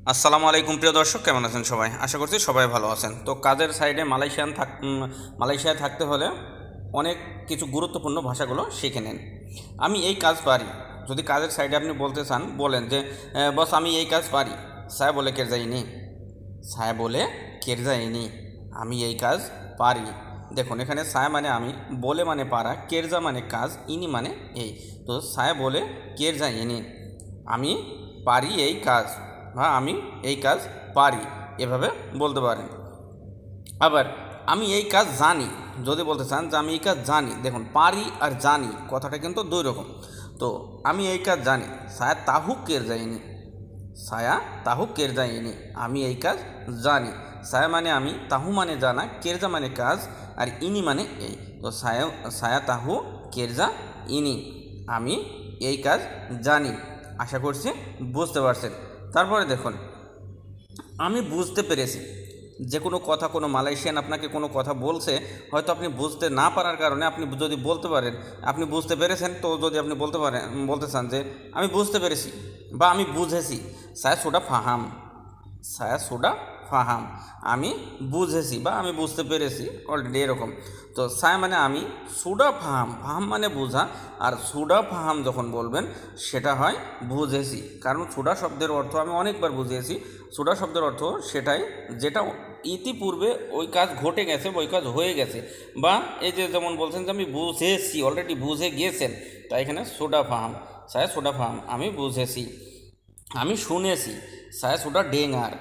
আসসালামু আলাইকুম প্রিয় দর্শক, কেমন আছেন সবাই? আশা করছি সবাই ভালো আছেন। তো কাজের সাইডে মালয়েশিয়ায় থাকতে হলে অনেক কিছু গুরুত্বপূর্ণ ভাষাগুলো শিখে নেন। আমি এই কাজ পারি। যদি কাজের সাইডে আপনি বলতে চান, বলেন যে বস আমি এই কাজ পারি। সায় বলে কেরজাইনি, সায় বলে কেরজাইনি, আমি এই কাজ পারি। দেখুন, এখানে সায় মানে আমি, বলে মানে পারা, কেরজা মানে কাজ, ইনি মানে এই। তো সায় বলে কেরজাইনি, আমি পারি এই কাজ, বা আমি এই কাজ পারি, এভাবে বলতে পারেন। আবার আমি এই কাজ জানি, যদি বলতে চান যে আমি এই কাজ জানি, দেখুন পারি আর জানি কথাটা কিন্তু দুই রকম। তো আমি এই কাজ জানি, সায়া তাহু কের যায়নি, সায়া তাহু কের যায়নি, আমি এই কাজ জানি। সায়া মানে আমি, তাহু মানে জানা, কেরজা মানে কাজ, আর ইনি মানে এই। তো সায়া তাহু কেরজা ইনি, আমি এই কাজ জানি। আশা করছি বুঝতে পারছেন। তারপরে দেখুন, আমি বুঝতে পেরেছি। যে কোনো কথা, কোনো মালয়েশিয়ান আপনাকে কোনো কথা বলছে, হয়তো আপনি বুঝতে না পারার কারণে আপনি যদি বলতে পারেন আপনি বুঝতে পেরেছেন, তো যদি আপনি বলতে চান যে আমি বুঝতে পেরেছি বা আমি বুঝেছি, সায়া সোডা ফাহাম, সায়া সোডা ফাহাম, আমি বুঝেছি বা আমি বুঝতে পেরেছি অলরেডি, এরকম। তো সায়া মানে আমি, সুডা ফাহাম, ফাহাম মানে বোঝা, আর সুডা ফাহাম যখন বলবেন সেটা হয় বুঝেছি। কারণ সুডা শব্দের অর্থ আমি অনেকবার বুঝিয়েছি। সুডা শব্দের অর্থ সেটাই যেটা ইতিপূর্বে ওই কাজ ঘটে গেছে, ওই কাজ হয়ে গেছে, বা এই যে যেমন বলছেন যে আমি বুঝেছি, অলরেডি বুঝে গিয়েছেন, তাই এখানে সোডা ফাহাম, সায়া সোডা ফাহাম, আমি বুঝেছি। আমি শুনেছি, সায়া সোডা ডেঙ্গার,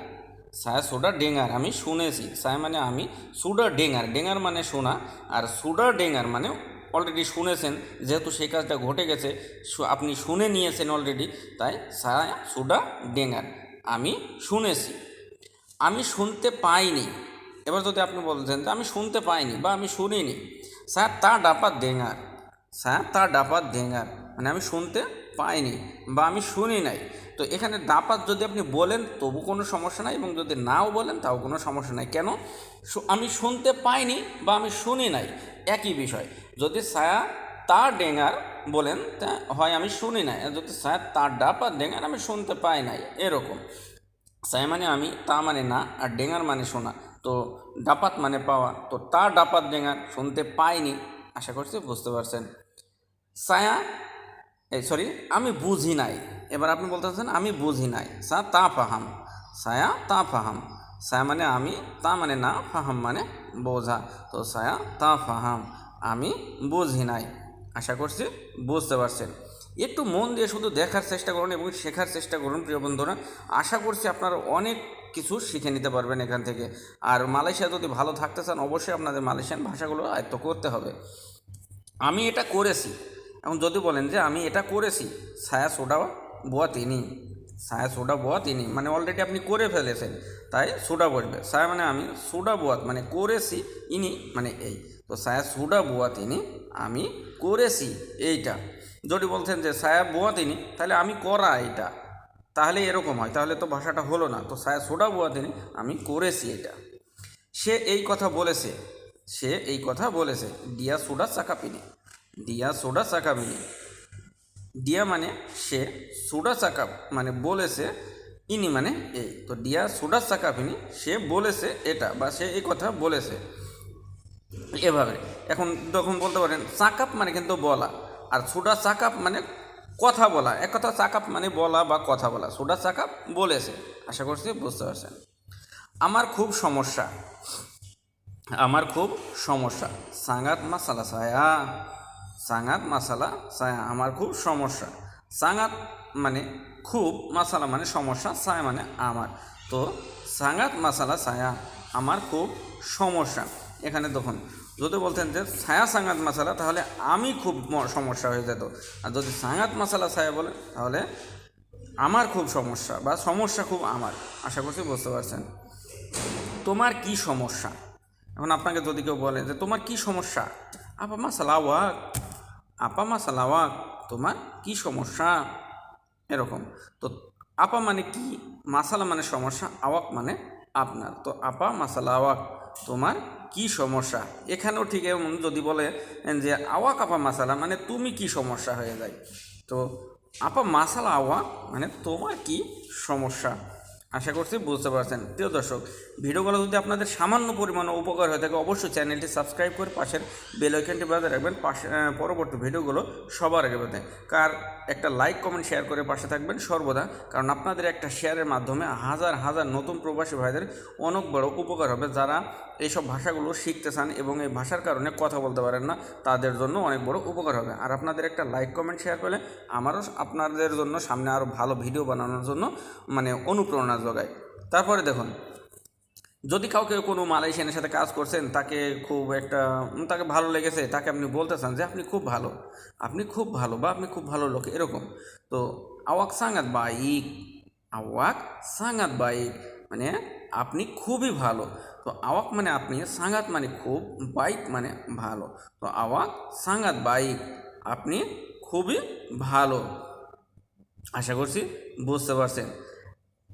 সায়া সোডা ডেঙ্গার, আমি শুনেছি। সায়া মানে আমি, সুডা ডেঙ্গার, ডেঙ্গার মানে শোনা, আর সুডা ডেঙ্গার মানে অলরেডি শুনেছেন, যেহেতু সেই কাজটা ঘটে গেছে, আপনি শুনে নিয়েছেন অলরেডি, তাই সায়া সুডা ডেঙ্গার, আমি শুনেছি। আমি শুনতে পাইনি, এবার যদি আপনি বলছেন যে আমি শুনতে পাইনি বা আমি শুনিনি, স্যার তা ডাপাত ডেঙ্গার, স্যার তা ডাপাত ডেঙ্গার, মানে আমি শুনতে পাইনি বা আমি শুনি নাই। তো এখানে ডাপাত যদি আপনি বলেন তবু কোনো সমস্যা নাই, এবং যদি নাও বলেন তাও কোনো সমস্যা নাই। কেন? আমি শুনতে পাইনি বা আমি শুনি নাই, একই বিষয়। যদি ছায়া তা ডেঙ্গার বলেন তা হয় আমি শুনি নাই, আর যদি ছায়া তা ডাপাত ডেঙ্গার আমি শুনতে পাই নাই, এরকম। সাই মানে আমি, তা মানে না, আর ডেঙ্গার মানে শোনা। তো ডাপাত মানে পাওয়া, তো তা ডাপাত ডেঙ্গার, শুনতে পাইনি। আশা করছি বুঝতে পারছেন। সায়া, সরি, আমি বুঝি নাই। এবার আপনি বলতেছেন আমি বুঝি নাই, সা তা ফাহাম, সায়া তা ফাহাম। সায়া মানে আমি, তা মানে না, ফাহাম মানে বোঝা। তো সায়া তা ফাহাম, আমি বুঝি নাই। আশা করছি বুঝতে পারছেন। একটু মন দিয়ে শুধু দেখার চেষ্টা করুন এবং শেখার চেষ্টা করুন প্রিয় বন্ধুরা। আশা করছি আপনারা অনেক কিছু শিখে নিতে পারবেন এখান থেকে। আর মালয়েশিয়া যদি ভালো থাকতে চান, অবশ্যই আপনাদের মালয়েশিয়ান ভাষাগুলো আয়ত্ত করতে হবে। আমি এটা করেছি, এখন যদি বলেন যে আমি এটা করেছি, ছায়া সোডা বোয়া তিনি, ছায়া সোডা বোয়া তিনি, মানে অলরেডি আপনি করে ফেলেছেন, তাই সোডা বসবে। ছায়া মানে আমি, সোডা বোয়াত মানে করেছি, ইনি মানে এই। তো ছায়া সোডা বোয়া তিনি, আমি করেছি এইটা। যদি বলতেন যে ছায়া বোয়া তিনি, তাহলে আমি করা এইটা, তাহলে এরকম হয়, তাহলে তো ভাষাটা হলো না। তো ছায়া সোডা বোয়া তিনি, আমি করেছি এটা। সে এই কথা বলেছে, সে এই কথা বলেছে, ডিয়া সোডা চাকাপিনি, ডিয়া সোডা চাকাপিনি। ডিয়া মানে সে, সোডা চাকাপ মানে বলেছে, ইনি মানে এই। তো ডিয়া সোডা চাকাপিনি, সে বলেছে এটা, বা সে এই কথা বলেছে, এভাবে। এখন তখন বলতে পারেন চাকাপ মানে কিন্তু বলা, আর সোডা চাকাপ মানে কথা বলা। এক কথা চাকাপ মানে বলা বা কথা বলা, সোডা চাকাপ বলেছে। আশা করছি বুঝতে পারছেন। আমার খুব সমস্যা, আমার খুব সমস্যা, সাঙ্গাত মাসালা সায়া, সাঙ্গাত মাসালা সায়া, আমার খুব সমস্যা। সাঙ্গাত মানে খুব, মাসালা মানে সমস্যা, সায়া মানে আমার। তো সাঙ্গাত মাসালা সায়া, আমার খুব সমস্যা। এখানে দেখুন, যদি বলতেন যে ছায়া সাঙ্গাত মাসালা, তাহলে আমি খুব সমস্যা হয়ে যেত। আর যদি সাঙ্গাত মাসালা ছায়া বলে, তাহলে আমার খুব সমস্যা বা সমস্যা খুব আমার। আশা করছি বুঝতে পারছেন। তোমার কি সমস্যা? এখন আপনাকে যদি কেউ বলে যে তোমার কি সমস্যা, আপা মা সালাওয়াক, আপা মা সালাওয়াক, তোমার কি সমস্যা, এরকম। তো আপা মানে কি, মাসালা মানে সমস্যা, আওয়াক মানে আপনার। তো আপা মাসালা আওয়াক, তোমার কি সমস্যা। এখানেও ঠিক এমন, যদি বলে যে আওয়াক আপা মাসালা মানে তুমি কি সমস্যা হয়ে যায়। তো আপা মাসালা আওয়াক মানে তোমার কি সমস্যা। আশা করছি বুঝতে পারছেন। প্রিয় দর্শক, ভিডিওগুলো যদি আপনাদের সামান্য পরিমাণে উপকার হয়ে থাকে অবশ্যই চ্যানেলটি সাবস্ক্রাইব করে পাশের বেল আইকনটি বাজিয়ে রাখবেন, পরবর্তী ভিডিওগুলো সবার আগে পেতে। একটা লাইক কমেন্ট শেয়ার করে পাশে থাকবেন সর্বদা, কারণ আপনাদের একটা শেয়ারের মাধ্যমে হাজার হাজার নতুন প্রবাসী ভাইদের অনেক বড় উপকার হবে। যারা এইসব ভাষাগুলো শিখতে চান এবং এই ভাষার কারণে কথা বলতে পারেন না, তাদের জন্য অনেক বড় উপকার হবে। আর আপনাদের একটা লাইক কমেন্ট শেয়ার করলে আমারও আপনাদের জন্য সামনে আরও ভালো ভিডিও বানানোর জন্য অনুপ্রেরণা যোগায়। তারপরে দেখুন, যদি কাউকে কোনো মালয়েশিয়ানের সাথে কাজ করছেন, তাকে ভালো লেগেছে, তাকে আপনি বলতে চান যে আপনি খুব ভালো, আপনি খুব ভালো, বা আপনি খুব ভালো লোক, এরকম। তো আওয়াক সাঙ্গাত বাইক, আওয়াক সাঙ্গাত বাইক মানে আপনি খুবই ভালো। তো আওয়াক মানে আপনি, সাঙ্গাত মানে খুব, বাইক মানে ভালো। তো আওয়াক সাঙ্গাত বাইক আপনি খুবই ভালো। আশা করছি বুঝতে পারছেন।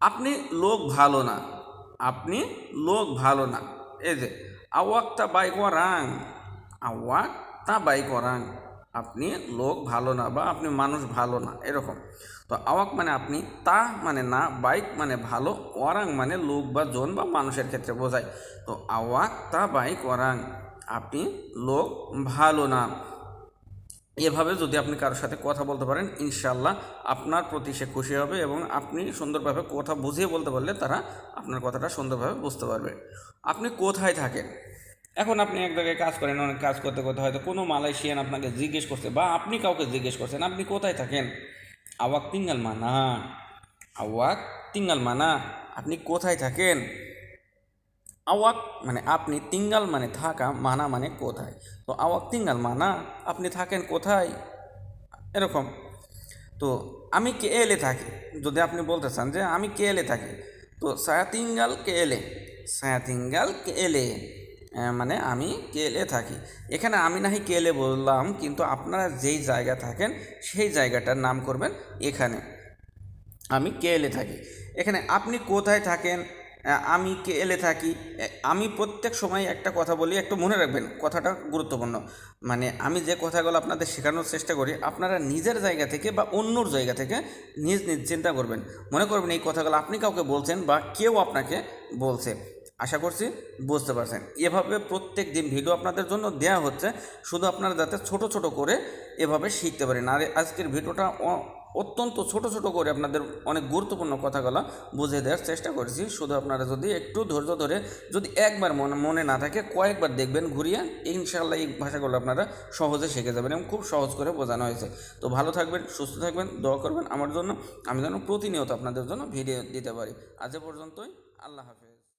আপনি লোক ভালো না, আপনি লোক ভালো না। এই যে আওয়াক তা বাইক ওয়ারাং, আওয়াক তা বাইক ওয়ারাং আপনি লোক ভালো না, বা আপনি মানুষ ভালো না, এরকম। তো আওয়াক মানে আপনি, তা মানে না, বাইক মানে ভালো, ওয়ারাং মানে লোক বা জন বা মানুষের ক্ষেত্রে বোঝায়। তো আওয়াক তা বাইক ওয়ারাং আপনি লোক ভালো না। এভাবে যদি আপনি কারোর সাথে কথা বলতে পারেন, ইনশাল্লাহ আপনার প্রতি সে খুশি হবে, এবং আপনি সুন্দরভাবে কথা বুঝিয়ে বলতে পারলে তারা আপনার কথাটা সুন্দরভাবে বুঝতে পারবে। আপনি কোথায় থাকেন? এখন আপনি এক জায়গায় কাজ করেন, অনেক কাজ করতে করতে হয়তো কোনো মালয়েশিয়ান আপনাকে জিজ্ঞেস করছে, বা আপনি কাউকে জিজ্ঞেস করছেন আপনি কোথায় থাকেন। আওয়াক তিঙ্গাল মানা, আওয়াক তিঙ্গাল মানা আপনি কোথায় থাকেন। আওয়াক মানে আপনি, তিঙ্গাল মানে থাকা, মানা মানে কোথায়। তো আওয়াক তিঙ্গাল মানা আপনি থাকেন কোথায়, এরকম। তো আমি কে এলে থাকি, যদি আপনি বলতে চান যে আমি কে এলে থাকি, তো সায়াতিঙ্গাল কে এলে, সায়াতিঙ্গাল কে এলে মানে আমি কে এলে থাকি। এখানে আমি নাহি কে এলে বললাম, কিন্তু আপনারা যেই জায়গা থাকেন সেই জায়গাটার নাম করবেন এখানে। আমি কে এলে থাকি। এখানে আপনি কোথায় থাকেন, আমি কে এলে থাকি। আমি প্রত্যেক সময় একটা কথা বলি, একটু মনে রাখবেন, কথাটা গুরুত্বপূর্ণ। মানে আমি যে কথাগুলো আপনাদের শেখানোর চেষ্টা করি, আপনারা নিজের জায়গা থেকে বা অন্যর জায়গা থেকে নিজ নিজ চিন্তা করবেন, মনে করবেন এই কথাগুলো আপনি কাউকে বলছেন বা কেউ আপনাকে বলছে। আশা করছি বুঝতে পারছেন। এভাবে প্রত্যেক দিন ভিডিও আপনাদের জন্য দেয়া হচ্ছে, শুধু আপনারা যাতে ছোট ছোট করে এভাবে শিখতে পারেন। আর আজকের ভিডিওটা অত্যন্ত ছোট ছোট করে আপনাদের অনেক গুরুত্বপূর্ণ কথাগুলো বুঝিয়ে দেওয়ার চেষ্টা করেছি। শুধু আপনারা যদি একটু ধৈর্য ধরে, যদি একবার মনে না থাকে, কয়েকবার দেখবেন ঘুরিয়ে, ইনশাআল্লাহ এই ভাষাগুলো আপনারা সহজে শিখে যাবেন, এবং খুব সহজ করে বোঝানো হয়েছে। তো ভালো থাকবেন, সুস্থ থাকবেন, দোয়া করবেন আমার জন্য, আমি যেন প্রতিনিয়ত আপনাদের জন্য ভিডিও দিতে পারি। আজ পর্যন্তই, আল্লাহ হাফেজ।